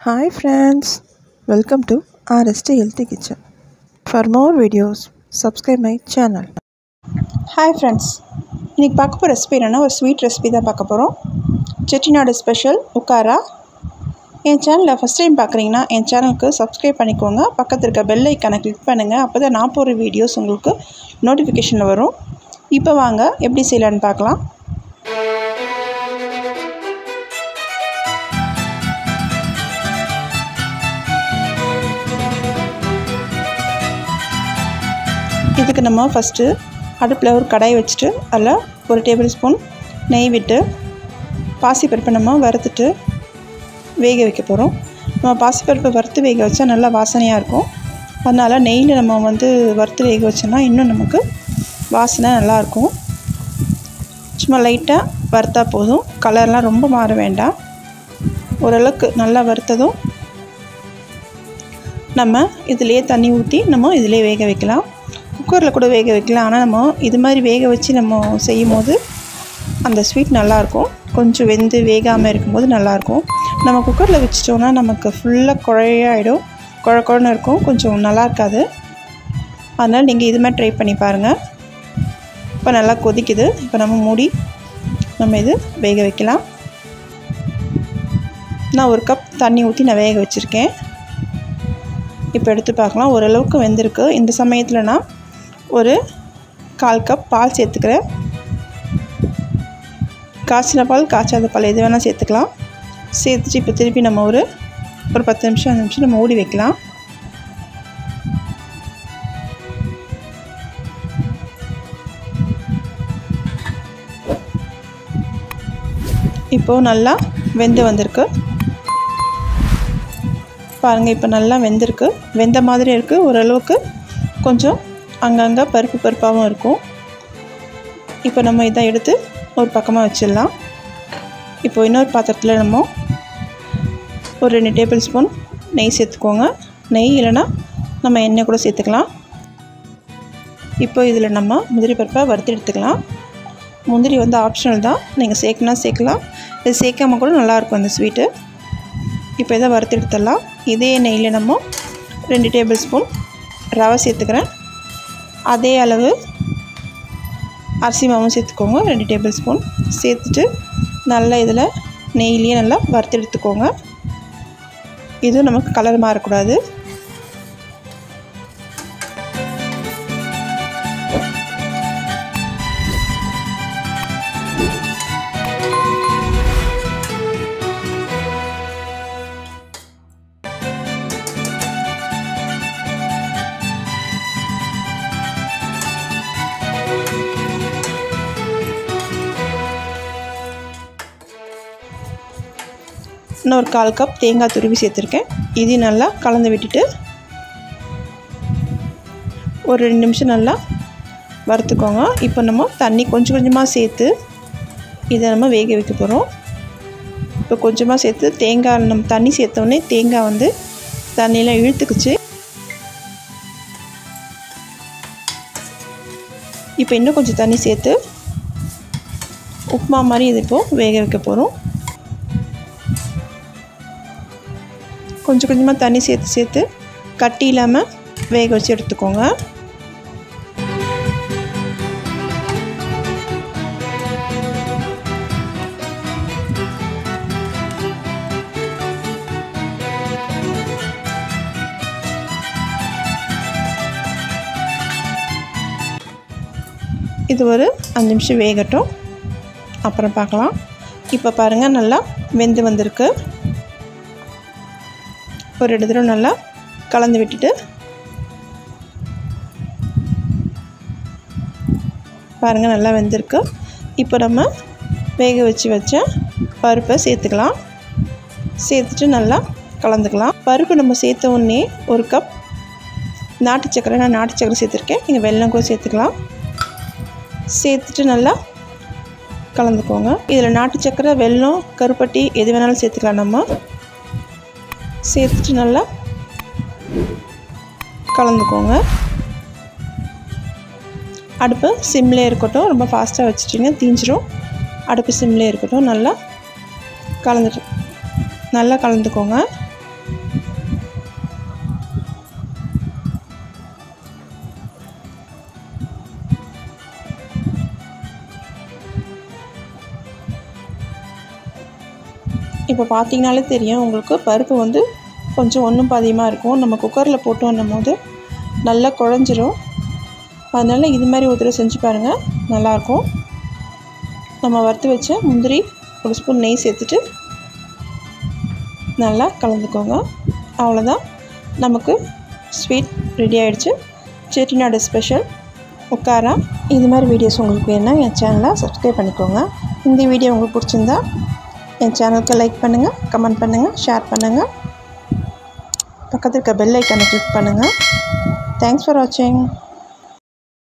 Hi friends, welcome to RST Healthy Kitchen. For more videos, subscribe my channel. Hi friends, இன்னைக்கு பார்க்க போகிற recipe என்னென்னா ஒரு sweet recipe தான் பார்க்க போகிறோம். Chettinad special ukkarai. என் சேனலில் ஃபஸ்ட் டைம் பார்க்குறீங்கன்னா என் சேனலுக்கு சப்ஸ்கிரைப் பண்ணிக்கோங்க. பக்கத்தில் இருக்க பெல் ஐக்கானை கிளிக் பண்ணுங்கள். அப்போ தான் நான் போகிற வீடியோஸ் உங்களுக்கு நோட்டிஃபிகேஷனில் வரும். இப்போ வாங்க எப்படி செய்யலான்னு பார்க்கலாம். இதுக்கு நம்ம ஃபஸ்ட்டு அடுப்பில் ஒரு கடாய் வச்சுட்டு அதில் ஒரு டேபிள் ஸ்பூன் நெய் விட்டு பாசிப்பருப்பை நம்ம வறுத்துட்டு வேக வைக்க போகிறோம். நம்ம பாசிப்பருப்பை வறுத்து வேக வச்சா நல்லா வாசனையாக இருக்கும். அதனால் நெய்யில் நம்ம வறுத்து வேக வச்சோன்னா இன்னும் நமக்கு வாசனை நல்லாயிருக்கும். சும்மா லைட்டாக வறுத்தா போதும், கலர்லாம் ரொம்ப மாற வேண்டாம். ஓரளவுக்கு நல்லா வறுத்ததும் நம்ம இதிலேயே தண்ணி ஊற்றி நம்ம இதிலே வேக வைக்கலாம். குக்கரில் கூட வேக வைக்கலாம். ஆனால் நம்ம இது மாதிரி வேக வச்சு நம்ம செய்யும் போது அந்த ஸ்வீட் நல்லாயிருக்கும். கொஞ்சம் வெந்து வேகாமல் இருக்கும்போது நல்லாயிருக்கும். நம்ம குக்கரில் வச்சிட்டோன்னா நமக்கு ஃபுல்லாக குழையாயிடும், குழன்னு இருக்கும், கொஞ்சம் நல்லா இருக்காது. அதனால் நீங்கள் இது மாதிரி ட்ரை பண்ணி பாருங்கள். இப்போ நல்லா கொதிக்குது. இப்போ நம்ம மூடி நம்ம இது வேக வைக்கலாம். நான் ஒரு கப் தண்ணி ஊற்றி நான் வேக வச்சுருக்கேன். இப்போ எடுத்து பார்க்கலாம். ஓரளவுக்கு வெந்திருக்கு. இந்த சமயத்தில் நான் ஒரு 1/4 கப் பால் சேர்த்துக்கிறேன். காய்ச்சின பால், காய்ச்சாத பால் எது வேணால் சேர்த்துக்கலாம். சேர்த்துட்டு இப்போ திருப்பி நம்ம ஒரு 10 நிமிஷம் 5 நிமிஷம் நம்ம மூடி வைக்கலாம். இப்போது நல்லா வெந்து வந்திருக்கு பாருங்கள். இப்போ நல்லா வெந்திருக்கு, வெந்த மாதிரி இருக்குது. ஓரளவுக்கு கொஞ்சம் அங்கங்கே பருப்பாகவும் இருக்கும். இப்போ நம்ம இதை எடுத்து ஒரு பக்கமாக வச்சிடலாம். இப்போ இன்னொரு பாத்திரத்தில் நம்ம ஒரு 2 டேபிள் ஸ்பூன் நெய் சேர்த்துக்கோங்க. நெய் இல்லைன்னா நம்ம எண்ணெய் கூட சேர்த்துக்கலாம். இப்போ இதில் நம்ம முந்திரி பருப்பை வறுத்து எடுத்துக்கலாம். முந்திரி ஆப்ஷனல் தான், நீங்கள் சேர்க்கனா சேர்க்கலாம், இது சேர்க்காம கூட நல்லாயிருக்கும் அந்த ஸ்வீட்டு. இப்போ இதை வறுத்து எடுத்துடலாம். இதே நெய்யில் நம்ம 2 டேபிள் ஸ்பூன் ரவை சேர்த்துக்கிறேன். அதே அளவு அரிசி மாவும் சேர்த்துக்கோங்க, 2 டேபிள் ஸ்பூன் சேர்த்துட்டு நல்லா இதில் நெய்லேயே நல்லா வறுத்து எடுத்துக்கோங்க. இதுவும் நமக்கு கலர் மாறக்கூடாது. இன்னொரு 1/4 கப் தேங்காய் துருவி சேர்த்துருக்கேன். இதையும் நல்லா கலந்து விட்டுட்டு ஒரு 2 நிமிஷம் நல்லா வறுத்துக்கோங்க. இப்போ நம்ம தண்ணி கொஞ்சம் கொஞ்சமாக சேர்த்து இதை நம்ம வேக வைக்க போகிறோம். இப்போ கொஞ்சமாக சேர்த்து தேங்காய் நம்ம தண்ணி சேர்த்தோடனே தேங்காய் தண்ணியெலாம் இழுத்துக்குச்சு. இப்போ இன்னும் கொஞ்சம் தண்ணி சேர்த்து உப்புமா மாதிரி இது இப்போது வேக வைக்க போகிறோம். கொஞ்சம் கொஞ்சமாக தண்ணி சேர்த்து கட்டி இல்லாமல் வேக வச்சு எடுத்துக்கோங்க. இது ஒரு 5 நிமிஷம் வேகட்டும், அப்புறம் பார்க்கலாம். இப்போ பாருங்கள் நல்லா வெந்து வந்திருக்கு. ஒரு 2 தடவை நல்லா கலந்து விட்டுட்டு பாருங்கள் நல்லா வெந்திருக்கு. இப்போ நம்ம வேக வச்ச பருப்பை சேர்த்துக்கலாம். சேர்த்துட்டு நல்லா கலந்துக்கலாம். பருப்பு நம்ம சேர்த்த உடனே 1 கப் நாட்டு சக்கரை, நான் நாட்டு சக்கரை சேர்த்துருக்கேன், நீங்கள் வெல்லம் கூட சேர்த்துக்கலாம். சேர்த்துட்டு நல்லா கலந்துக்கோங்க. இதில் நாட்டு சக்கரை, வெல்லம், கருப்பட்டி எது வேணாலும் சேர்த்துக்கலாம். நம்ம சேர்த்துட்டு நல்லா கலந்துக்கோங்க. அடுப்பு சிம்லே இருக்கட்டும், ரொம்ப ஃபாஸ்ட்டாக வச்சுட்டிங்க தீஞ்சிரும். அடுப்பு சிம்லே இருக்கட்டும். நல்லா கலந்துக்கோங்க. இப்போ பார்த்தீங்கனாலே தெரியும் உங்களுக்கு பருப்பு வந்து கொஞ்சம் ஒன்றும் பாதியமாக இருக்கும். நம்ம குக்கரில் போட்டோன்னும் போது நல்லா குழஞ்சிரும். அதனால் இது மாதிரி ஒரு தடவை செஞ்சு பாருங்கள், நல்லாயிருக்கும். நம்ம வறுத்து வச்ச முந்திரி ஒரு ஸ்பூன் நெய் சேர்த்துட்டு நல்லா கலந்துக்கோங்க. அவ்வளோதான், நமக்கு ஸ்வீட் ரெடி ஆகிடுச்சு. செட்டிநாடு ஸ்பெஷல் உக்காரா. இது மாதிரி வீடியோஸ் உங்களுக்கு வேணும்னா என் சேனலை சப்ஸ்கிரைப் பண்ணிக்கோங்க. இந்த வீடியோ உங்களுக்கு பிடிச்சிருந்தா என் சேனலுக்கு லைக் பண்ணுங்கள், கமெண்ட் பண்ணுங்கள், ஷேர் பண்ணுங்கள். பக்கத்தில் இருக்க பெல் ஐக்கானை கிளிக் பண்ணுங்கள். தேங்க்ஸ் ஃபார் வாட்சிங்.